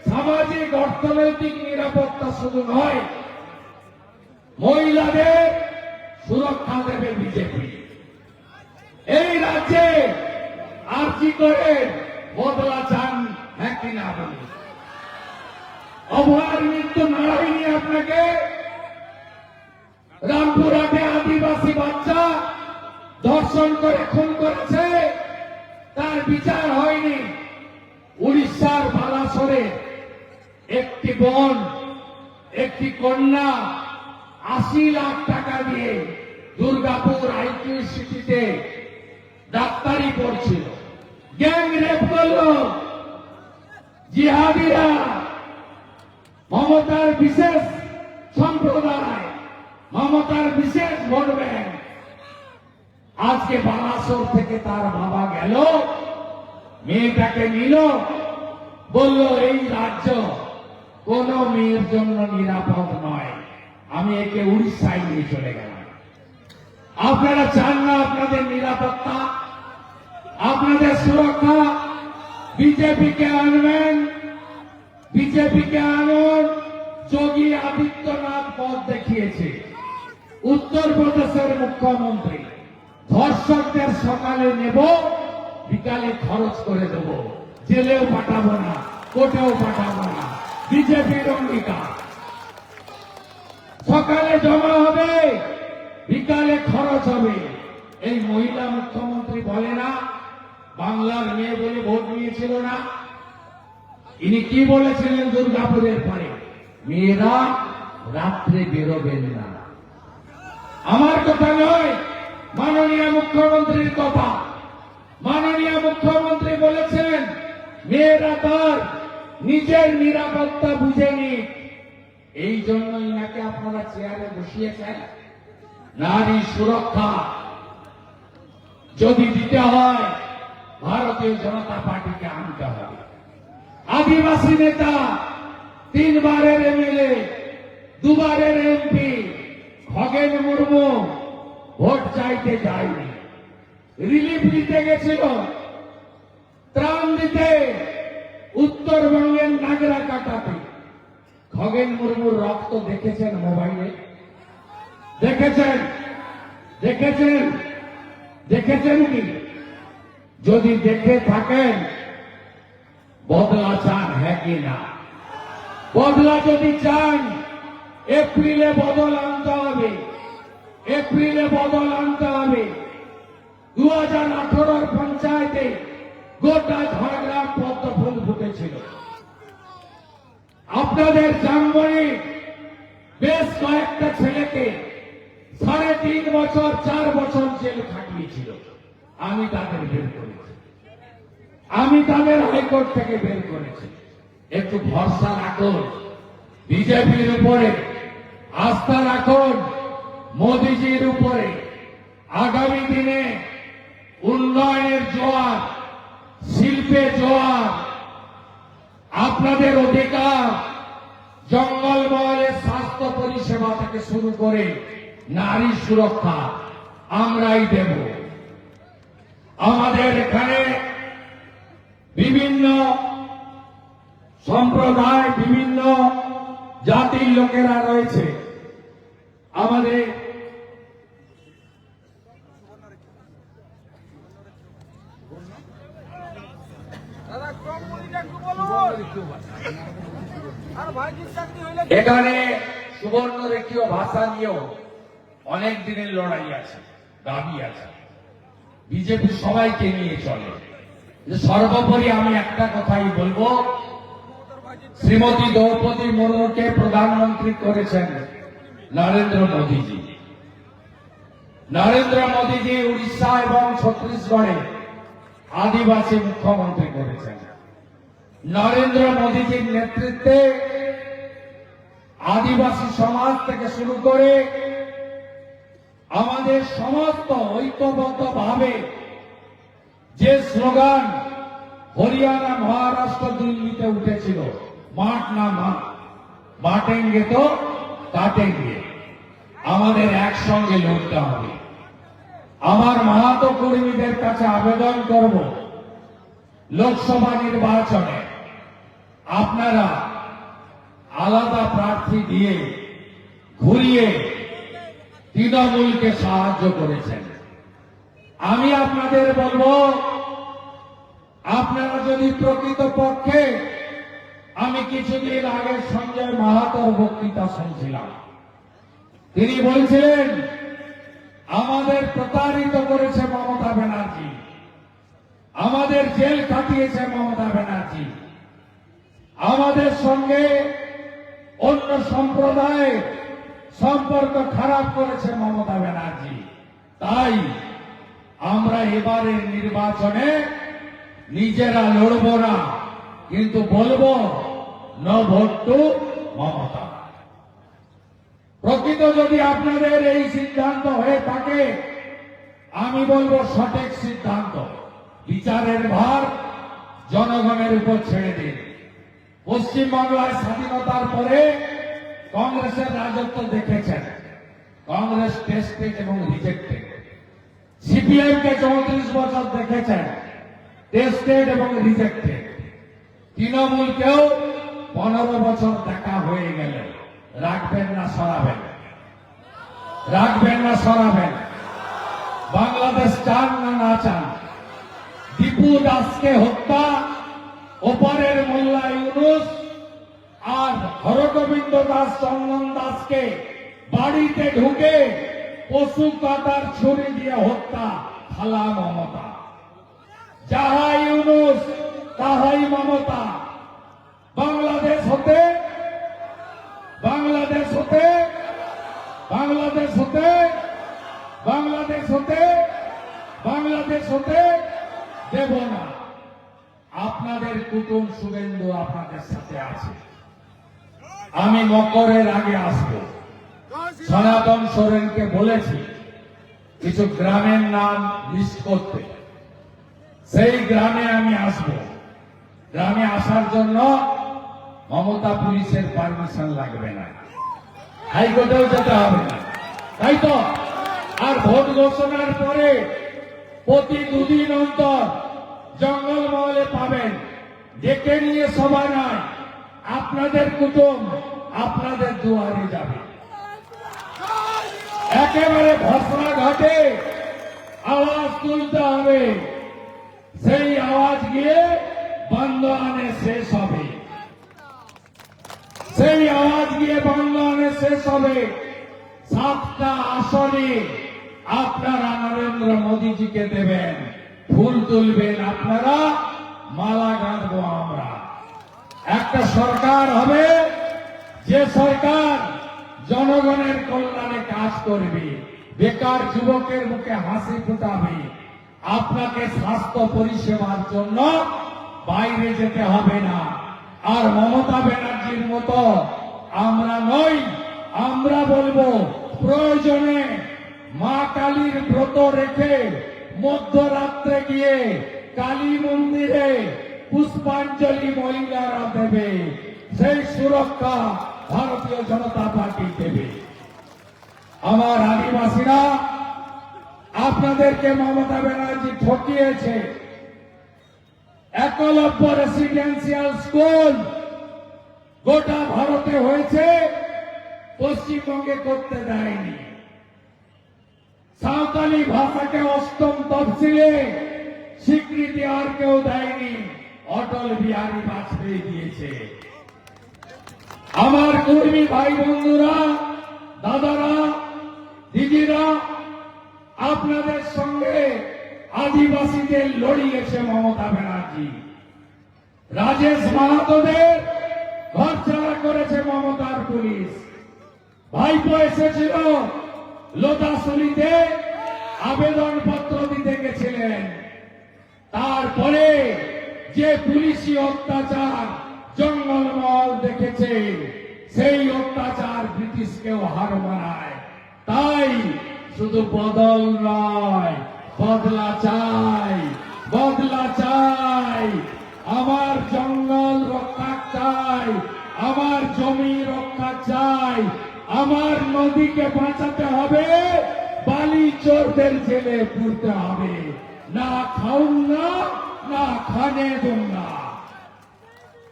সামাজিক অর্থনৈতিক নিরাপত্তা শুধু নয়, মহিলাদের সুরক্ষা দেবে বিজেপি। এই রাজ্যে আর কি করে বদলা চান, হ্যাঁ কিনা বলি? অভয়ার মৃত্যু নাড়াইনি আপনাকে? রামপুরহাটে আদিবাসী বাচ্চা ধর্ষণ করে খুন করেছে, তার বিচার হয়নি। উড়িষ্যার বালাসোরে একটি বোন একটি কন্যা 80 লাখ টাকা দিয়ে দুর্গাপুর আইকিউ সিটিতে ডাক্তারি পড়ছিল, গ্যাং রেপ করল জিহাদিরা। মমতার বিশেষ সম্প্রদায়, মমতার বিশেষ ভোট ব্যাংক। আজকে বালাসোর থেকে তার বাবা গেল, মেয়েটাকে নিল, বলল এই রাজ্য কোন মেয়ের জন্য নিরাপদ নয়, আমি একে উড়িষ্যায় নিয়ে চলে গেলাম। আপনারা চান না আপনাদের নিরাপত্তা, আপনাদের সুরক্ষা? বিজেপিকে আনবেন, বিজেপিকে আনুন। যোগী আদিত্যনাথ পথ দেখিয়েছে। উত্তরপ্রদেশের মুখ্যমন্ত্রী, ধর্ষকদের সকালে নেব, বিকালে খরচ করে দেব, জেলেও পাঠাবো না, কোর্টেও পাঠাবো না। বিজেপির অঙ্গীকার। সকালে জমা হবে, বিকালে খরচ হবে। এই মহিলা মুখ্যমন্ত্রী বলে না বাংলার মেয়ে বলে ভোট নিয়েছিল না? ইনি কি বলেছিলেন দুর্গাপুরের পরে? মেয়েরা রাত্রে বেরোবেন না। আমার কথা নয়, মাননীয় মুখ্যমন্ত্রীর কথা। মাননীয় মুখ্যমন্ত্রী বলেছেন মেয়েরা তার নিজের নিরাপত্তা বুঝে নিক। এই জন্য ইনাকে আপনারা চেয়ারে বসিয়েছেন। নারী সুরক্ষা যদি দিতে হয় ভারতীয় জনতা পার্টিকে আনতে হবে। আদিবাসী নেতা, 3 বারের এমএলএ, 2 বারের এমপি খগেন মুর্মু ভোট চাইতে যায়নি, রিলিফ দিতে গেছিল, ত্রাণ দিতে উত্তরবঙ্গের নাগরা কাটাতে। খগেন মুর্মুর রক্ত দেখেছেন মোবাইলে? দেখেছেন? দেখেছেন? দেখেছেন কি? যদি দেখে থাকেন বদলা চান, হ্যাঁ কি না? বদলা যদি চান এপ্রিলে বদল আনতে হবে, এপ্রিলে বদল আনতে হবে। 2018 পঞ্চায়েতে গোটা ঝাড়গ্রাম পদ্ম ফুল ফুটেছিল। আপনাদের জামবনি বেশ কয়েকটা ছেলেকে 3.5 বছর 4 বছর জেল খাটিয়েছিল। আমি তাদের বের করেছি, আমি তাদের হাইকোর্ট থেকে বের করেছি। একটু ভরসা রাখুন বিজেপির উপরে, আস্থা রাখুন মোদিজির উপরে। আগামী দিনে উন্নয়নের জোয়ার, শিল্পে জোয়ার, আপনাদের অধিকার, জঙ্গলমহলের স্বাস্থ্য পরিষেবা থেকে শুরু করে নারী সুরক্ষা আমরাই দেব। আমাদের এখানে বিভিন্ন সম্প্রদায়, বিভিন্ন জাতির লোকেরা রয়েছে। আমাদের এখানে সুবর্ণরেখীয় ভাষা নিয়েও অনেক দিনের লড়াই আছে, দাবি আছে। বিজেপি সবাইকে নিয়ে চলে। সর্বোপরি আমি একটা কথাই বলবো, শ্রীমতী দ্রৌপদী মুর্মুকে প্রধানমন্ত্রী করেছেন নরেন্দ্র মোদীজি। নরেন্দ্র মোদীজি উড়িষ্যা এবং ছত্তিশগড়ে আদিবাসী মুখ্যমন্ত্রী করেছেন। নরেন্দ্র মোদীজির নেতৃত্বে আদিবাসী সমাজ থেকে শুরু করে আমাদের সমস্ত ঐক্যবদ্ধভাবে যে স্লোগান হরিয়ানা, মহারাষ্ট্র, দিল্লিতে উঠেছিল, মাঠ না মাঠ, বাটেঙ্গে তো কাটেঙ্গে, আমাদের একসঙ্গে লড়তে হবে। আমার মাহাতো কর্মীদের কাছে আবেদন করব, লোকসভা নির্বাচনে আপনারা আলাদা প্রার্থী দিয়ে ঘুরিয়ে তৃণমূলকে সাহায্য করেছেন। আমি আপনাদের বলবো, আপনারা যদি প্রকৃতপক্ষে, আমি কিছুদিন আগে সঞ্জয় মাহাতোর বক্তৃতা শুনছিলাম, তিনি বলছিলেন আমাদের প্রতারিত করেছে মমতা ব্যানার্জি, আমাদের জেল কাটিয়েছে মমতা ব্যানার্জি, আমাদের সঙ্গে অন্য সম্প্রদায়ের সম্পর্ক খারাপ করেছে মমতা ব্যানার্জি। তাই আমরা এবারের নির্বাচনে নিজেরা লড়ব না, কিন্তু বলবো নো ভোট টু মমতা। প্রকৃত যদি আপনাদের এই সিদ্ধান্ত হয়ে থাকে, আমি বলবো সঠিক সিদ্ধান্ত। বিচারের ভার জনগণের উপর ছেড়ে দিন। পশ্চিমবাংলায় স্বাধীনতার পরে কংগ্রেসের রাজত্ব দেখেছেন। কংগ্রেস টেস্টেড এবং রিজেক্টেড। সিপিএম কে 34 বছর দেখেছেন, টেস্টেড এবং রিজেক্টেড। তৃণমূলকেও 15 বছর দেখা হয়ে গেল। রাখবেন না সরাবেন? রাখবেন না সরাবেন? বাংলাদেশ চান না না চান? দীপু দাসকে হত্যা, ওপারের মোল্লা ইউনুস আর হরগোবিন্দ দাস চন্দন দাসকে বাড়িতে ঢুকে পশু কাটার ছুরি দিয়ে হত্যা, খালা মমতা। যাহা ইউনুস তাহাই মমতা। বাংলাদেশ হতে বাংলাদেশ হতে বাংলাদেশ হতে বাংলাদেশ হতে বাংলাদেশ হতে দেব না। আপনাদের কুটুম শুভেন্দু আপনাদের সাথে আছে। আমি মকরের আগে আসব। সনাতন সোরেনকে বলেছি কিছু গ্রামের নাম লিস্ট করতে। সেই গ্রামে আমি আসব। গ্রামে আসার জন্য মমতা পুলিশের পারমিশন লাগবে না, হাইকোর্টেও যেতে হবে না, তাই তো? আর ভোট ঘোষণার পরে প্রতি 2 দিন অন্তর জঙ্গলমহলে পাবেন। ডেকে নিয়ে সভা নয়, আপনাদের কুটুম আপনাদের দুয়ারে যাবে। একেবারে ভরসা ঘাটে আওয়াজ তুলতে হবে। সেই আওয়াজ গিয়ে বান্দোয়ানে শেষ হবে। সেই আওয়াজ গিয়ে বান্দোয়ানে শেষ হবে। 7টা আসনে আপনারা নরেন্দ্র মোদীজিকে দেবেন, ফুল তুলবেন আপনারা, মালা গাঁথবো আমরা। একটা সরকার হবে যে সরকার জনগণের কল্যাণে কাজ করবে, বেকার যুবকের মুখে হাসি ফোটাবে। আপনাকে স্বাস্থ্য পরিষেবার জন্য বাইরে যেতে হবে না। আর মমতা ব্যানার্জির মতো আমরা নই। আমরা বলবো প্রয়োজনে মা কালীর ব্রত রেখে মধ্যরাত্রে গিয়ে কালী মন্দিরে পুষ্পাঞ্জলি মহিলারা দেবে। সেই সুরক্ষা ভারতীয় জনতা পার্টি দেবে। আমার আদিবাসীরা, আপনাদেরকে মমতা ব্যানার্জি ঠকিয়েছে। একলব্য রেসিডেন্সিয়াল স্কুল গোটা ভারতে হয়েছে, পশ্চিমবঙ্গে করতে দেয়নি। সাঁওতালি ভাষাকে 8ম তফসিলে স্বীকৃতি আর কেউ দেয়নি, অটল বিহারী বাজপেয়ী দিয়েছে। আমার কর্মী ভাই বন্ধুরা, দাদারা, দিদিরা, আপনাদের সঙ্গে আদিবাসীদের লড়িয়েছে মমতা ব্যানার্জি। রাজেশ মাহাতোদের ঘর ছাড়া করেছে মমতার পুলিশ। ভাইপো এসেছিল লোটাশুলিতে, আবেদনপত্র দিতে গেছিলেন। তারপরে যে পুলিশি অত্যাচার জঙ্গলমহল দেখেছে, সেই অত্যাচার ব্রিটিশকেও হার মানায়। তাই শুধু বদল নয়, বদলা চাই, বদলা চাই। আমার জঙ্গল রক্ষা চাই, আমার জমি রক্ষা চাই, আমার নদীকে বাঁচাতে হবে, বালি চোরদের জেলে পুরতে হবে। না খাউন না, না খানে দুন না।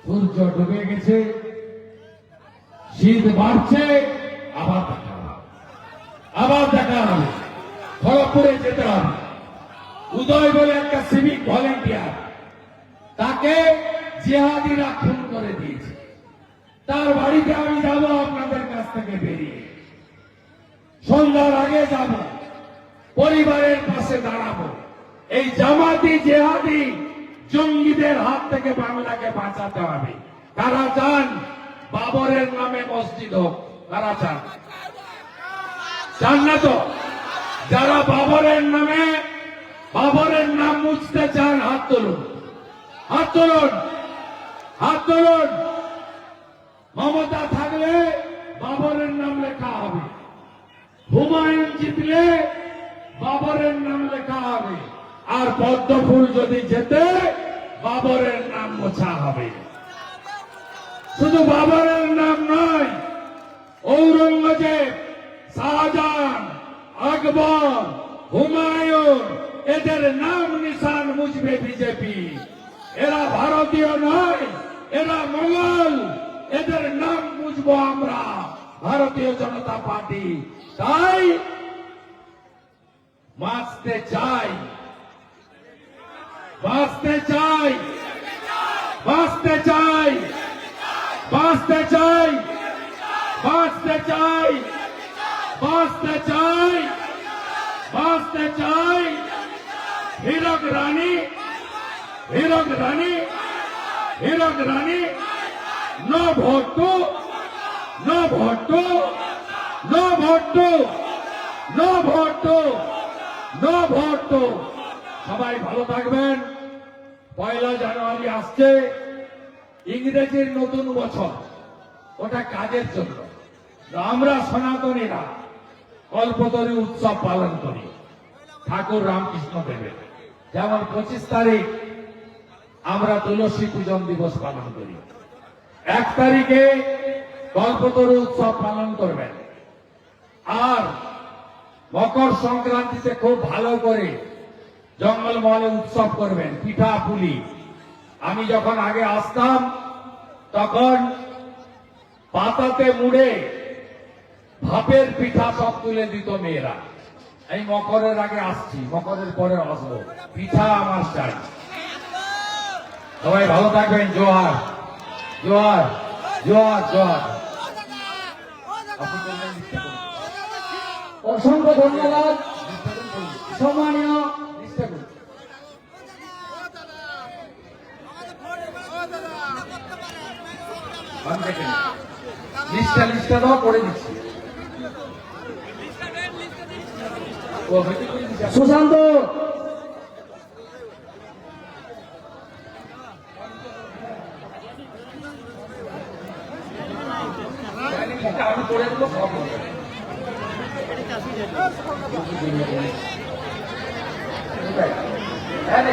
সূর্য ডুবে গেছে, শীত বাড়ছে, আবার দেখা হবে, আবার দেখা হবে। খড়গপুরে যেতে হবে। উদয় বলে একটা সিভিক ভলেন্টিয়ার, তাকে জিহাদিরা খুন করে দিয়েছে। তার বাড়িতে আমি যাব আপনাদের কাছ থেকে বেরিয়ে, সন্ধ্যার আগে যাব, পরিবারের পাশে দাঁড়াবো। এই জামাতি জেহাদি জঙ্গিদের হাত থেকে বাংলাকে বাঁচাতে হবে। কারা চান বাবরের নামে মসজিদ হোক। কারা চান? চান না তো? যারা বাবরের নাম মুছতে চান হাত তুলুন, হাত তুলুন, হাত তুলুন। মমতা থাকলে বাবরের নাম লেখা হবে, হুমায়ুন জিতলে বাবরের নাম লেখা হবে, আর পদ্মফুল যদি যেতে বাবরের নাম মোছা হবে। শুধু বাবরের নাম নয়, ঔরঙ্গজেব, শাহজাহান, আকবর, হুমায়ুন এদের নাম নিশান মুছবে বিজেপি। এরা ভারতীয় নয়, এরা মোগল, এদের নাম মুছবো আমরা ভারতীয় জনতা পার্টি। তাই বাঁচতে চাই, বাঁচতে চাই, বাঁচতে চাই, বাঁচতে চাই, বাঁচতে চাই, বাঁচতে চাই, বাঁচতে চাই। Hirak Rani, Hirak Rani, Hirak Rani, no vote to, no vote to, no vote to, no vote to, no vote to. সবাই ভালো থাকবেন। 1 জানুয়ারি আসছে, ইংরেজির নতুন বছর, ওটা কাজের জন্য। আমরা সনাতনীরা কল্পতরু উৎসব পালন করি ঠাকুর রামকৃষ্ণ দেবের। যেমন 25 তারিখ আমরা তুলসী পূজন দিবস পালন করি, 1 তারিখে কল্পতরু উৎসব পালন করবেন। আর মকর সংক্রান্তিতে খুব ভালো করে জঙ্গলমহলে উৎসব করবেন, পিঠা পুলি। আমি যখন আগে আসতাম তখন পাতাতে মুড়ে ভাপের পিঠা সব তুলে দিত মেয়েরা। এই মকরের আগে আসছি, মকরের পরে আসবো, পিঠা আমার চাই। সবাই ভালো থাকবেন। জোহার, জোহার, জোহার, জোহার। অসংখ্য ধন্যবাদ সম্মানীয় লিস্টটা দাও, করে দিচ্ছি। সুশান্ত আমি করে দেবো সব।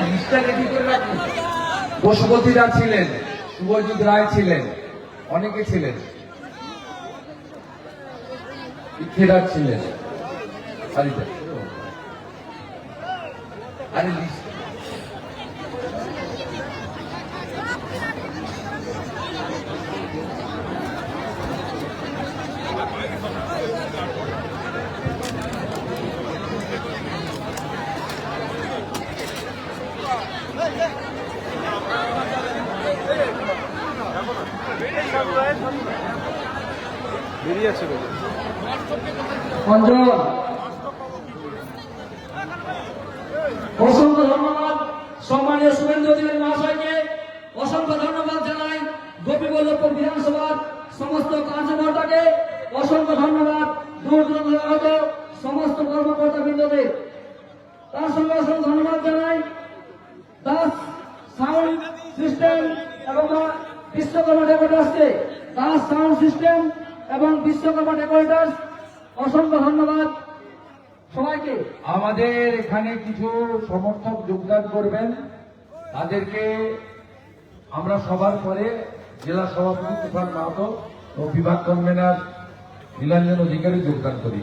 লিস্টটা রেডি করে রাখুন। পশুপতিরা ছিলেন, শুভজিৎ রায় ছিলেন, অনেকে ছিলেন, পৃথ্বীরাজ ছিলেন। আরে লিস্ট বেরিয়ে আছে অঞ্চল। অসংখ্য ধন্যবাদ সম্মানীয় শুভেন্দু অধিকারী মহাশয়কে। অসংখ্য ধন্যবাদ জানাই গোপীবল্লভপুর বিধানসভার সমস্ত কার্যকর্তাকে। অসংখ্য ধন্যবাদ দূর দূরান্ত আগত সমস্ত কর্মকর্তা বৃন্দদের। তার সঙ্গে অসংখ্য ধন্যবাদ জানাই দাস সাউন্ড সিস্টেম এবং বিশ্বকর্মা ডেকোরেটার্সকে, দাস সাউন্ড সিস্টেম এবং বিশ্বকর্মা ডেকোরেটার্স। অসংখ্য ধন্যবাদ সবাইকে। আমাদের এখানে কিছু সমর্থক যোগদান করবেন, তাদেরকে আমরা সবার পরে জেলা সভাপতি তুফান মাহাতো ও বিভাগ কনভেনার নীলাঞ্জন অধিকারী যোগদান করি।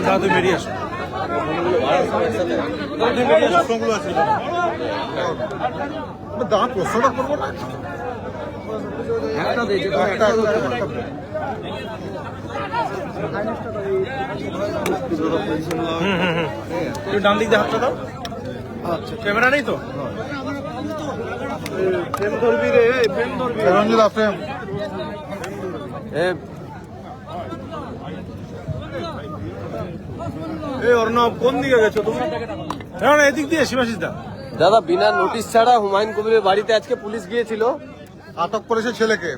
দাদু বেরিয়ে আসো, দাঁত প্রশ্নটা করবো না, একটা ডান দিক দিয়ে হাতটা দাও। আচ্ছা, ক্যামেরা নেই তো? ফ্রেম ধরবি রে, ফ্রেম ধরবি, ফ্রেম এই অর্ণব কোন দিকে গেছো তুমি? হ্যাঁ এদিক দিয়ে শিবাশিস দা। দাদা বিনা নোটিশ ছাড়া হুমায়ুন কবিরের বাড়িতে আজকে পুলিশ গিয়েছিল, আটক করেছে ছেলেকে।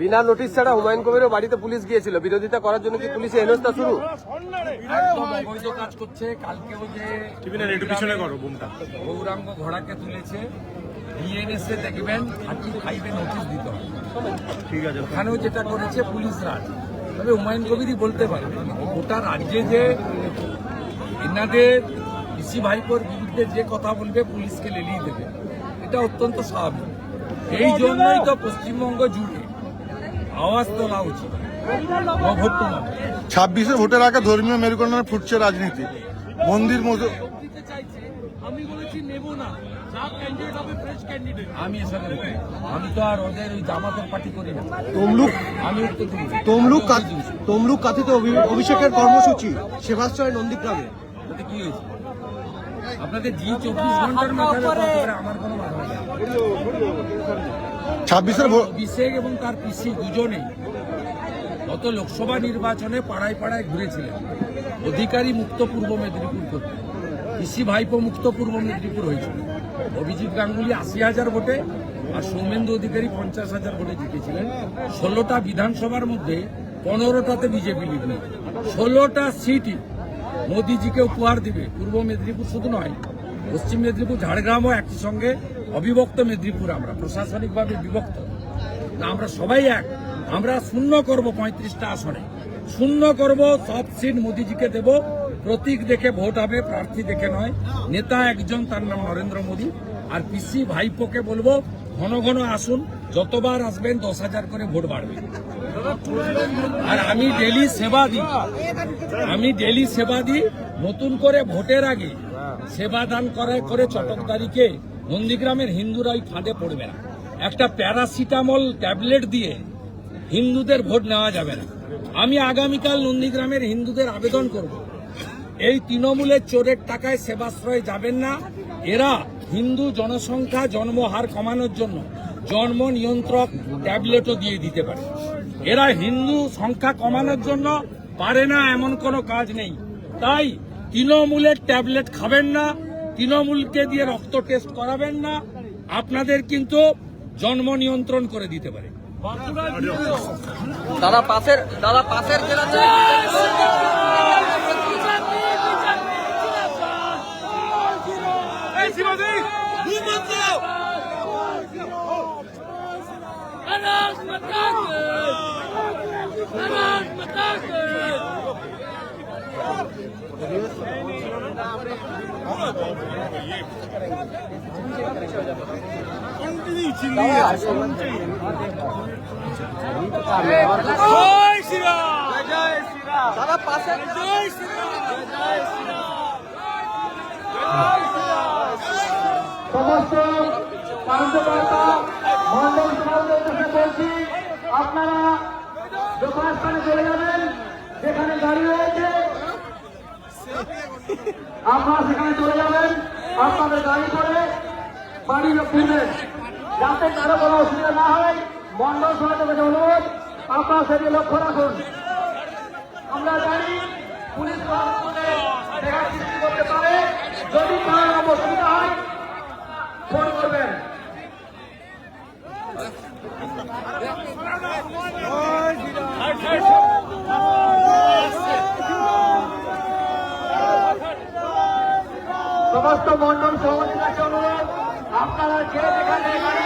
বিনা নোটিশ ছাড়া হুমায়ুন কবিরের বাড়িতে পুলিশ গিয়েছিল। বিরোধিতা করার জন্য কি পুলিশে হেনস্থা শুরু? একদম অবৈধ কাজ করছে। কালকেও যে টিভিনের একটু পিছনে করো বুমটা। গৌরাঙ্গ ঘোড়াকে তুলেছে, বিএনএসএ দেখবেন 35 নোটিশ দিতে হবে। ঠিক আছে। ওখানেও যেটা করেছে পুলিশরা, তবে হুমায়ুন কবিরই বলতে পারবে গোটা রাজ্যে যে এনাদের পিসি ভাইপোর বিরুদ্ধে যে কথা বলবে পুলিশকে লেলিয়ে দেবে, এটা অত্যন্ত স্বাভাবিক। এই জন্যই তো পশ্চিমবঙ্গ জুড়ে আওয়াজ তোলা উচিত। ভোট তোলা 26-এ ভোটের আগে ধর্মীয় মেরুকরণে ফুটছে রাজনীতি। মন্দির মতো দিতে চাইছে, আমি বলেছি নেব না। যা ক্যান্ডিডেট হবে ফ্রেশ ক্যান্ডিডেট। আমি এসব আমি তো আর ওদের ওই জামাতের পার্টি করি না। আমি উত্তর দিই তমলুক কাথিত অভিষেকের কর্মসূচি সেবাশ্রয় নন্দীগ্রামে। তাতে কি হয়েছে? আপনাদের জি 24 ঘন্টার মাথায় আমার কোনো মাথা নেই। 26-এর অভিষেক এবং তার পিসি দুজনেই গত লোকসভা নির্বাচনে পাড়ায় পাড়ায় ঘুরেছিলেন অধিকারী মুক্ত পূর্ব মেদিনীপুর করতে। পিসি ভাইপো মুক্ত পূর্ব মেদিনীপুর হয়েছিল। অভিজিৎ গাঙ্গুলি 80,000 ভোটে আর সৌমেন্দু অধিকারী 50,000 ভোটে জিতেছিলেন। 16টা বিধানসভার মধ্যে 15টাতে বিজেপি লিড নিয়েছে। 16টা সিটই মোদিজিকে উপহার দিবে। পূর্ব মেদিনীপুর শুধু নয়, পশ্চিম মেদিনীপুর, ঝাড়গ্রামও একই সঙ্গে অবিভক্ত মেদিনীপুর। আমরা প্রশাসনিকভাবে বিভক্ত না, আমরা সবাই এক। আমরা শূন্য করব 35টা আসনে, শূন্য করব। সব সিট মোদিজিকে দেব। প্রতীক দেখে ভোট হবে, প্রার্থী দেখে নয়। নেতা একজন, তার নাম নরেন্দ্র মোদী। আর পিসি ভাইপোকে বলবো ঘন ঘন আসুন, যতবার আসবেন 10,000 করে ভোট বাড়বে। আর আমি ডেলি সেবা দিই। নতুন করে ভোটের আগে সেবা দান করে চটকদারিকে নন্দীগ্রামের হিন্দুরাই ফাঁদে পড়বে না। একটা প্যারাসিটামল ট্যাবলেট দিয়ে হিন্দুদের ভোট নেওয়া যাবে না। আমি আগামীকাল নন্দীগ্রামের হিন্দুদের আবেদন করব, এই তৃণমূলের চোরের টাকায় সেবাশ্রয়ে যাবেন না। এরা হিন্দু জনসংখ্যা জন্মহার কমানোর জন্য জন্ম নিয়ন্ত্রক ট্যাবলেটও দিয়ে দিতে পারে। এরা হিন্দু সংখ্যা কমানোর জন্য পারে না, এমন কোনো কাজ নেই। তাই তৃণমূলের ট্যাবলেট খাবেন না, তৃণমূলকে দিয়ে রক্ত টেস্ট করাবেন না। আপনাদের কিন্তু জন্ম নিয়ন্ত্রণ করে দিতে পারে। দাদা পাশের জেলাতে দাদা পাশের সমস্ত কার্যকর্তা মন্ডল সমাজের কাছে বলছি, আপনারা যথাস্থানে চলে যাবেন। যেখানে গাড়ি রয়েছে আপনারা সেখানে চলে যাবেন, আপনাদের গাড়ি করে বাড়ি ফিরবেন, যাতে কারো কোনো অসুবিধা না হয়। মন্ডল সমাজের কাছে অনুরোধ, আপনারা সেটি লক্ষ্য রাখুন। আমরা জানি পুলিশ দেখা সৃষ্টি করতে পারে, যদি কারো অসুবিধা হয় ফোন করবেন। সমস্ত মন্ডল সভাপতির কাছে অনুরোধ, আপনারা যে যেখানে